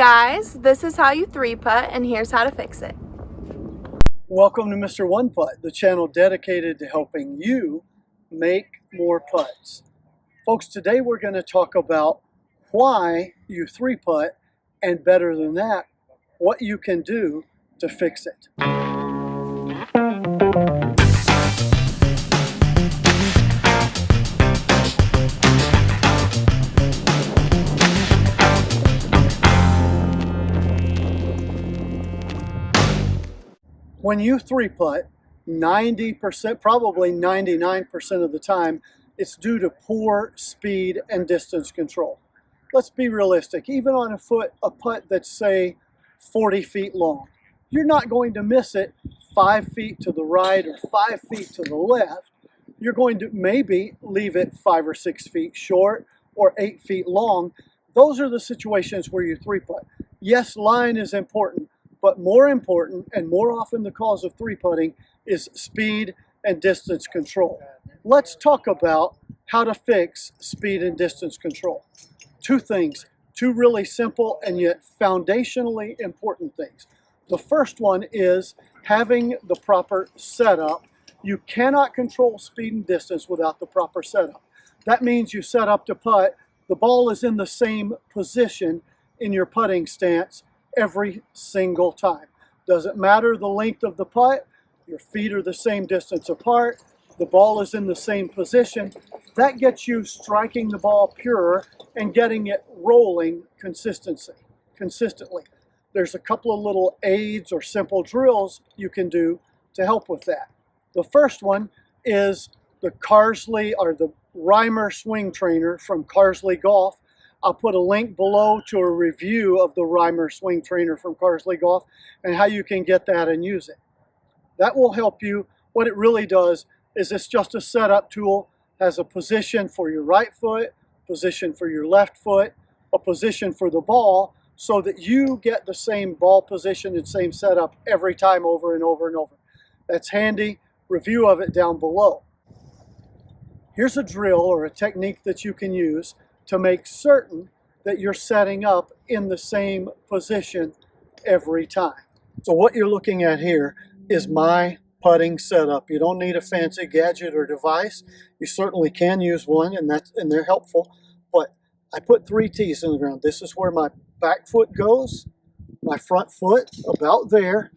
Guys, this is how you 3-putt, and here's how to fix it. Welcome to Mr. One Putt, the channel dedicated to helping you make more putts. Folks, today we're going to talk about why you 3-putt, and better than that, what you can do to fix it. When you 3-putt, 90%, probably 99% of the time, it's due to poor speed and distance control. Let's be realistic. Even on a putt that's, say, 40 feet long, you're not going to miss it 5 feet to the right or 5 feet to the left. You're going to maybe leave it 5 or 6 feet short or 8 feet long. Those are the situations where you 3-putt. Yes, line is important, but more important and more often the cause of 3-putting is speed and distance control. Let's talk about how to fix speed and distance control. Two things, two really simple and yet foundationally important things. The first one is having the proper setup. You cannot control speed and distance without the proper setup. That means you set up to putt, the ball is in the same position in your putting stance every single time. Doesn't matter the length of the putt, your feet are the same distance apart, the ball is in the same position. That gets you striking the ball pure and getting it rolling consistently. There's a couple of little aids or simple drills you can do to help with that. The first one is the Carsley or the Reimer swing trainer from Carsley Golf. I'll put a link below to a review of the Reimer swing trainer from Carsley Golf and how you can get that and use it. That will help you. What it really does is it's just a setup tool, has a position for your right foot, position for your left foot, a position for the ball, so that you get the same ball position and same setup every time over and over and over. That's handy. Review of it down below. Here's a drill or a technique that you can use to make certain that you're setting up in the same position every time. So what you're looking at here is my putting setup. You don't need a fancy gadget or device. You certainly can use one, and they're helpful. But I put 3 tees in the ground. This is where my back foot goes, my front foot about there,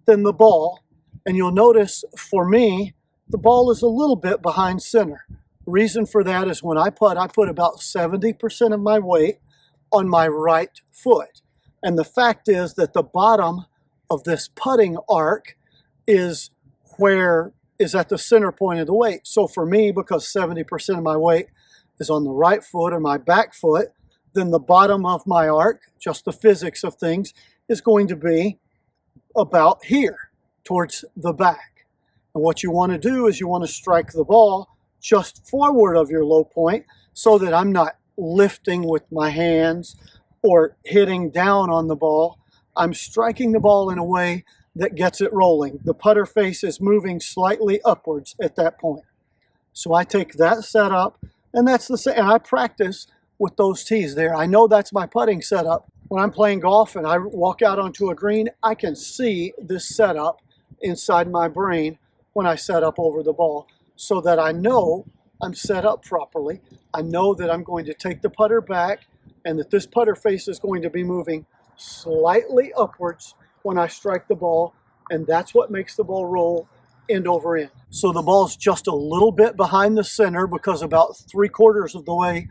then the ball. And you'll notice for me, the ball is a little bit behind center. Reason for that is when I put about 70% of my weight on my right foot. And the fact is that the bottom of this putting arc is at the center point of the weight. So for me, because 70% of my weight is on the right foot or my back foot, then the bottom of my arc, just the physics of things, is going to be about here, towards the back. And what you want to do is you want to strike the ball just forward of your low point so that I'm not lifting with my hands or hitting down on the ball. I'm striking the ball in a way that gets it rolling. The putter face is moving slightly upwards at that point. So I take that setup, and that's the same. And I practice with those tees there. I know that's my putting setup. When I'm playing golf and I walk out onto a green, I can see this setup inside my brain when I set up over the ball, so that I know I'm set up properly. I know that I'm going to take the putter back and that this putter face is going to be moving slightly upwards when I strike the ball, and that's what makes the ball roll end over end. So the ball's just a little bit behind the center because about 3/4 of the way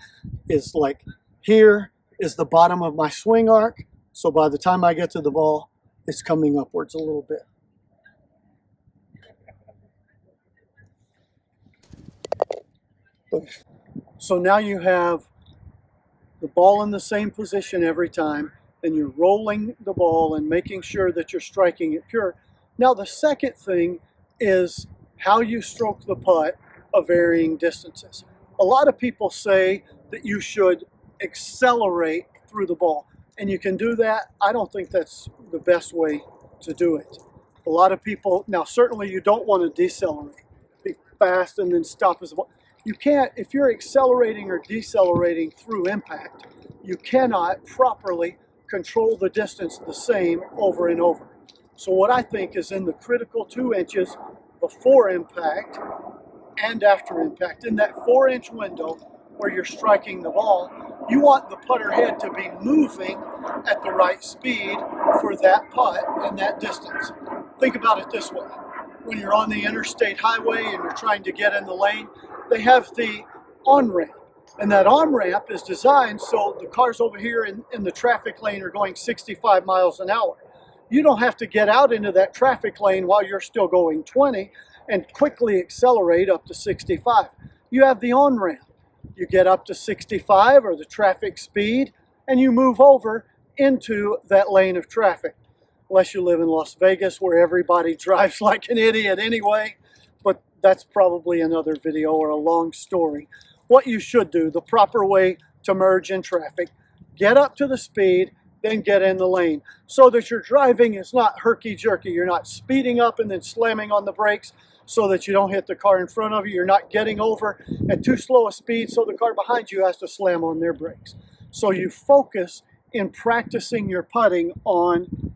is like here is the bottom of my swing arc. So by the time I get to the ball, it's coming upwards a little bit. So now you have the ball in the same position every time, and you're rolling the ball and making sure that you're striking it pure. Now the second thing is how you stroke the putt of varying distances. A lot of people say that you should accelerate through the ball, and you can do that. I don't think that's the best way to do it. A lot of people, now certainly you don't want to decelerate, be fast and then stop as the ball. You can't, if you're accelerating or decelerating through impact, you cannot properly control the distance the same over and over. So what I think is in the critical 2 inches before impact and after impact, in that 4-inch window where you're striking the ball, you want the putter head to be moving at the right speed for that putt and that distance. Think about it this way. When you're on the interstate highway and you're trying to get in the lane, they have the on-ramp. And that on-ramp is designed so the cars over here in the traffic lane are going 65 miles an hour. You don't have to get out into that traffic lane while you're still going 20 and quickly accelerate up to 65. You have the on-ramp. You get up to 65 or the traffic speed and you move over into that lane of traffic. Unless you live in Las Vegas where everybody drives like an idiot anyway, but that's probably another video or a long story. What you should do, the proper way to merge in traffic, get up to the speed, then get in the lane so that your driving is not herky-jerky. You're not speeding up and then slamming on the brakes so that you don't hit the car in front of you. You're not getting over at too slow a speed so the car behind you has to slam on their brakes. So you focus in practicing your putting on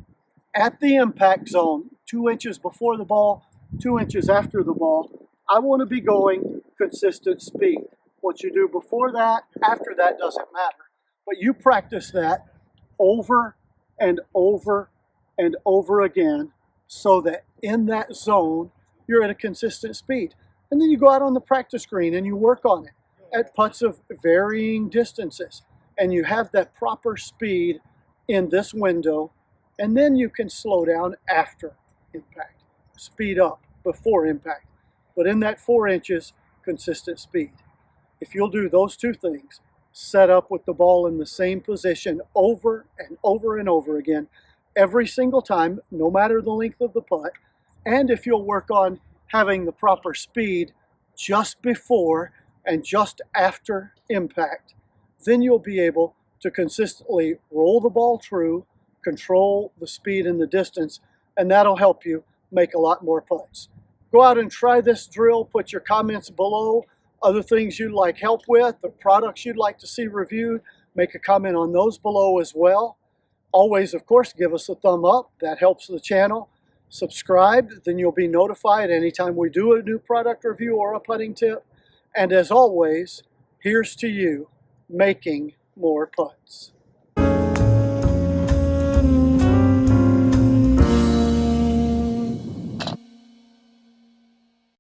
at the impact zone, 2 inches before the ball, 2 inches after the ball. I want to be going consistent speed. What you do before that, after that doesn't matter. But you practice that over and over and over again so that in that zone, you're at a consistent speed. And then you go out on the practice green and you work on it at putts of varying distances. And you have that proper speed in this window. And then you can slow down after impact, speed up before impact. But in that 4 inches, consistent speed. If you'll do those 2 things, set up with the ball in the same position over and over and over again, every single time, no matter the length of the putt, and if you'll work on having the proper speed just before and just after impact, then you'll be able to consistently roll the ball true, control the speed and the distance, and that'll help you make a lot more putts. Go out and try this drill. Put your comments below. Other things you'd like help with, or products you'd like to see reviewed, make a comment on those below as well. Always, of course, give us a thumb up. That helps the channel. Subscribe, then you'll be notified anytime we do a new product review or a putting tip. And as always, here's to you making more putts.